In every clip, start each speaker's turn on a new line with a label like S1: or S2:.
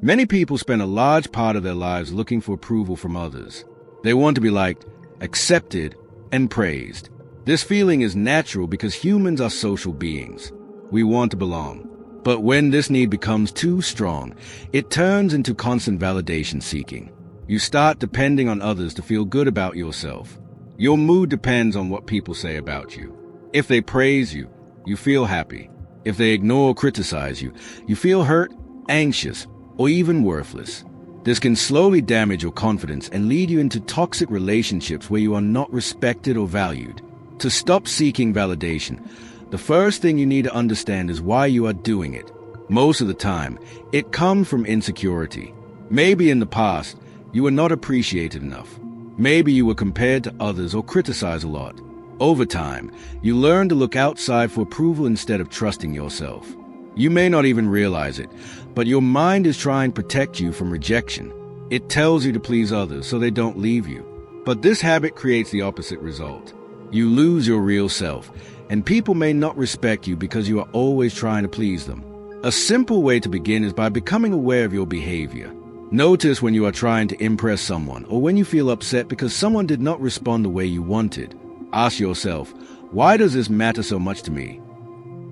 S1: Many people spend a large part of their lives looking for approval from others. They want to be liked, accepted, and praised. This feeling is natural because humans are social beings. We want to belong. But when this need becomes too strong, it turns into constant validation seeking. You start depending on others to feel good about yourself. Your mood depends on what people say about you. If they praise you, you feel happy. If they ignore or criticize you, you feel hurt, anxious, or even worthless. This can slowly damage your confidence and lead you into toxic relationships where you are not respected or valued. To stop seeking validation, the first thing you need to understand is why you are doing it. Most of the time, it comes from insecurity. Maybe in the past, you were not appreciated enough. Maybe you were compared to others or criticized a lot. Over time, you learn to look outside for approval instead of trusting yourself. You may not even realize it, but your mind is trying to protect you from rejection. It tells you to please others so they don't leave you. But this habit creates the opposite result. You lose your real self, and people may not respect you because you are always trying to please them. A simple way to begin is by becoming aware of your behavior. Notice when you are trying to impress someone or when you feel upset because someone did not respond the way you wanted. Ask yourself, why does this matter so much to me?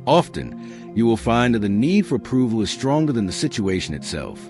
S1: Often, you will find that the need for approval is stronger than the situation itself.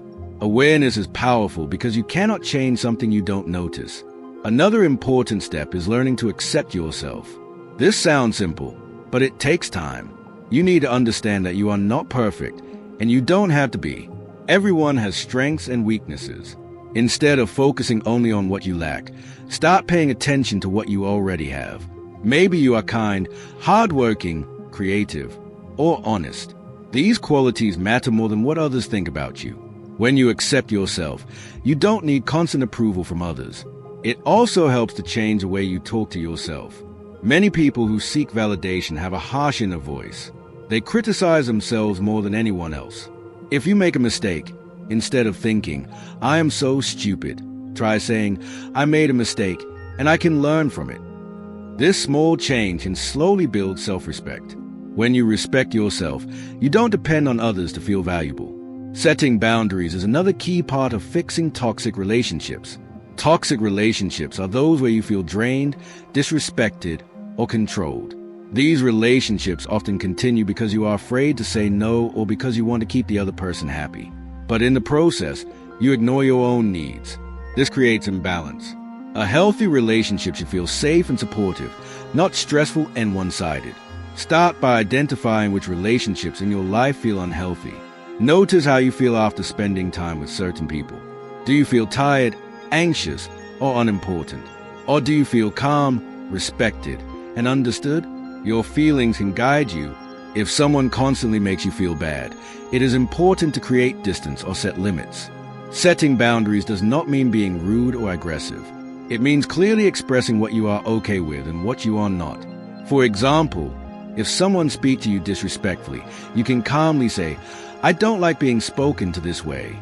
S1: Awareness is powerful because you cannot change something you don't notice. Another important step is learning to accept yourself. This sounds simple, but it takes time. You need to understand that you are not perfect, and you don't have to be. Everyone has strengths and weaknesses. Instead of focusing only on what you lack, start paying attention to what you already have. Maybe you are kind, hardworking, creative, or honest. These qualities matter more than what others think about you. When you accept yourself, you don't need constant approval from others. It also helps to change the way you talk to yourself. Many people who seek validation have a harsh inner voice. They criticize themselves more than anyone else. If you make a mistake, instead of thinking, "I am so stupid," try saying, "I made a mistake, and I can learn from it." This small change can slowly build self-respect. When you respect yourself, you don't depend on others to feel valuable. Setting boundaries is another key part of fixing toxic relationships. Toxic relationships are those where you feel drained, disrespected, or controlled. These relationships often continue because you are afraid to say no or because you want to keep the other person happy. But in the process, you ignore your own needs. This creates imbalance. A healthy relationship should feel safe and supportive, not stressful and one-sided. Start by identifying which relationships in your life feel unhealthy. Notice how you feel after spending time with certain people. Do you feel tired, anxious, or unimportant? Or do you feel calm, respected, and understood? Your feelings can guide you. If someone constantly makes you feel bad, it is important to create distance or set limits. Setting boundaries does not mean being rude or aggressive. It means clearly expressing what you are okay with and what you are not. For example, if someone speaks to you disrespectfully, you can calmly say, "I don't like being spoken to this way."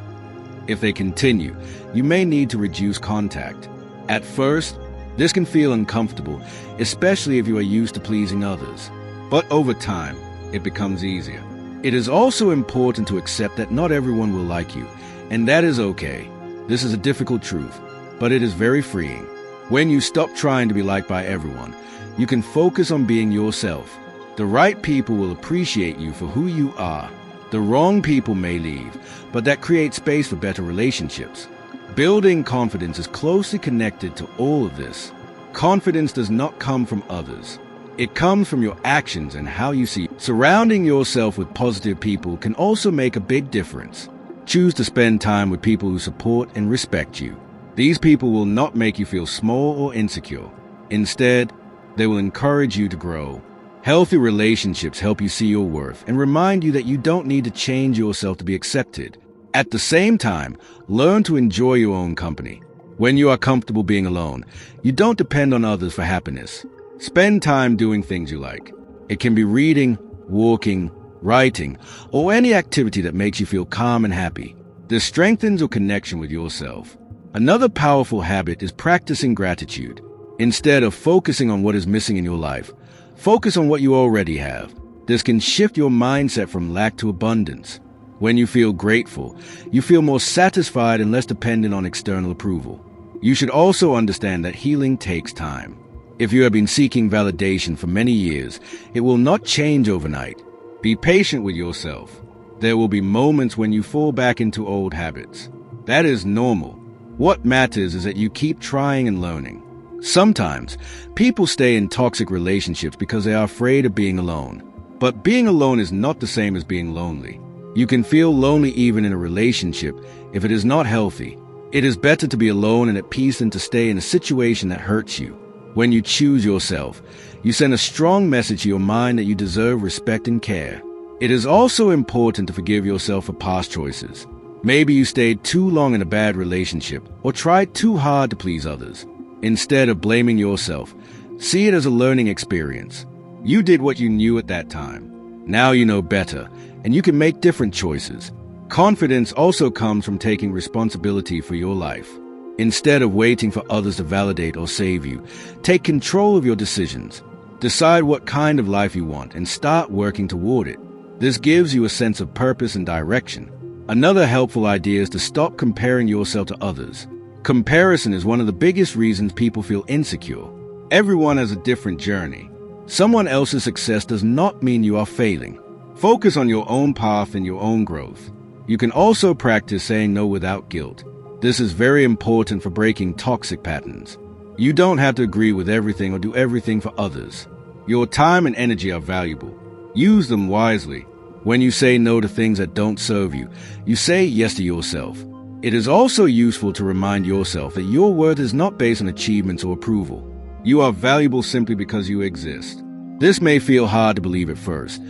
S1: If they continue, you may need to reduce contact. At first, this can feel uncomfortable, especially if you are used to pleasing others. But over time, it becomes easier. It is also important to accept that not everyone will like you, and that is okay. This is a difficult truth, but it is very freeing. When you stop trying to be liked by everyone, you can focus on being yourself. The right people will appreciate you for who you are. The wrong people may leave, but that creates space for better relationships. Building confidence is closely connected to all of this. Confidence does not come from others. It comes from your actions and how you see. Surrounding yourself with positive people can also make a big difference. Choose to spend time with people who support and respect you. These people will not make you feel small or insecure. Instead, they will encourage you to grow. Healthy relationships help you see your worth and remind you that you don't need to change yourself to be accepted. At the same time, learn to enjoy your own company. When you are comfortable being alone, you don't depend on others for happiness. Spend time doing things you like. It can be reading, walking, writing, or any activity that makes you feel calm and happy. This strengthens your connection with yourself. Another powerful habit is practicing gratitude. Instead of focusing on what is missing in your life, focus on what you already have. This can shift your mindset from lack to abundance. When you feel grateful, you feel more satisfied and less dependent on external approval. You should also understand that healing takes time. If you have been seeking validation for many years, it will not change overnight. Be patient with yourself. There will be moments when you fall back into old habits. That is normal. What matters is that you keep trying and learning. Sometimes, people stay in toxic relationships because they are afraid of being alone. But being alone is not the same as being lonely. You can feel lonely even in a relationship if it is not healthy. It is better to be alone and at peace than to stay in a situation that hurts you. When you choose yourself, you send a strong message to your mind that you deserve respect and care. It is also important to forgive yourself for past choices. Maybe you stayed too long in a bad relationship or tried too hard to please others. Instead of blaming yourself, see it as a learning experience. You did what you knew at that time. Now you know better, and you can make different choices. Confidence also comes from taking responsibility for your life. Instead of waiting for others to validate or save you, take control of your decisions. Decide what kind of life you want and start working toward it. This gives you a sense of purpose and direction. Another helpful idea is to stop comparing yourself to others. Comparison is one of the biggest reasons people feel insecure. Everyone has a different journey. Someone else's success does not mean you are failing. Focus on your own path and your own growth. You can also practice saying no without guilt. This is very important for breaking toxic patterns. You don't have to agree with everything or do everything for others. Your time and energy are valuable. Use them wisely. When you say no to things that don't serve you, you say yes to yourself. It is also useful to remind yourself that your worth is not based on achievements or approval. You are valuable simply because you exist. This may feel hard to believe at first,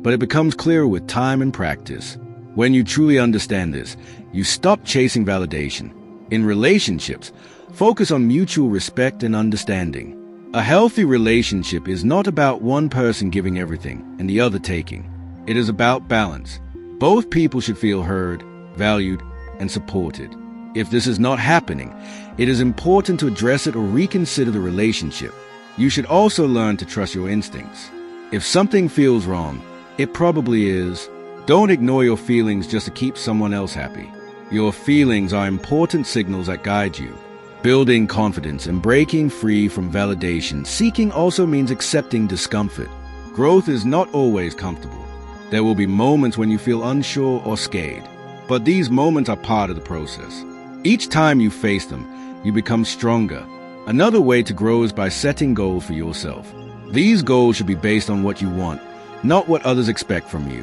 S1: but it becomes clearer with time and practice. When you truly understand this, you stop chasing validation. In relationships, focus on mutual respect and understanding. A healthy relationship is not about one person giving everything and the other taking. It is about balance. Both people should feel heard, valued, and supported. If this is not happening, it is important to address it or reconsider the relationship. You should also learn to trust your instincts. If something feels wrong, it probably is. Don't ignore your feelings just to keep someone else happy. Your feelings are important signals that guide you. Building confidence and breaking free from validation seeking also means accepting discomfort. Growth is not always comfortable. There will be moments when you feel unsure or scared, but these moments are part of the process. Each time you face them, you become stronger. Another way to grow is by setting goals for yourself. These goals should be based on what you want, not what others expect from you.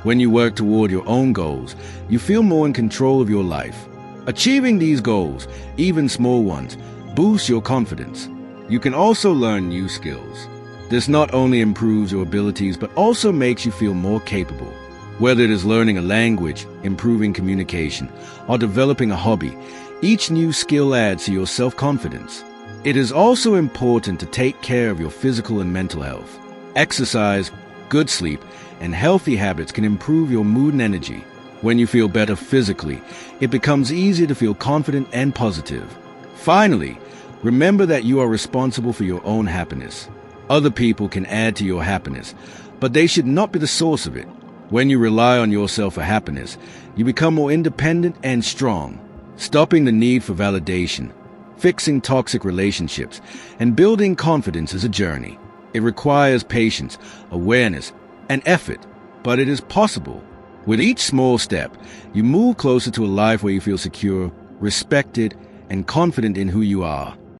S1: When you work toward your own goals, you feel more in control of your life. Achieving these goals, even small ones, boosts your confidence. You can also learn new skills. This not only improves your abilities, but also makes you feel more capable. Whether it is learning a language, improving communication, or developing a hobby, each new skill adds to your self-confidence. It is also important to take care of your physical and mental health. Exercise, good sleep, and healthy habits can improve your mood and energy. When you feel better physically, it becomes easier to feel confident and positive. Finally, remember that you are responsible for your own happiness. Other people can add to your happiness, but they should not be the source of it. When you rely on yourself for happiness, you become more independent and strong. Stopping the need for validation, fixing toxic relationships, and building confidence is a journey. It requires patience, awareness, and effort, but it is possible. With each small step, you move closer to a life where you feel secure, respected, and confident in who you are.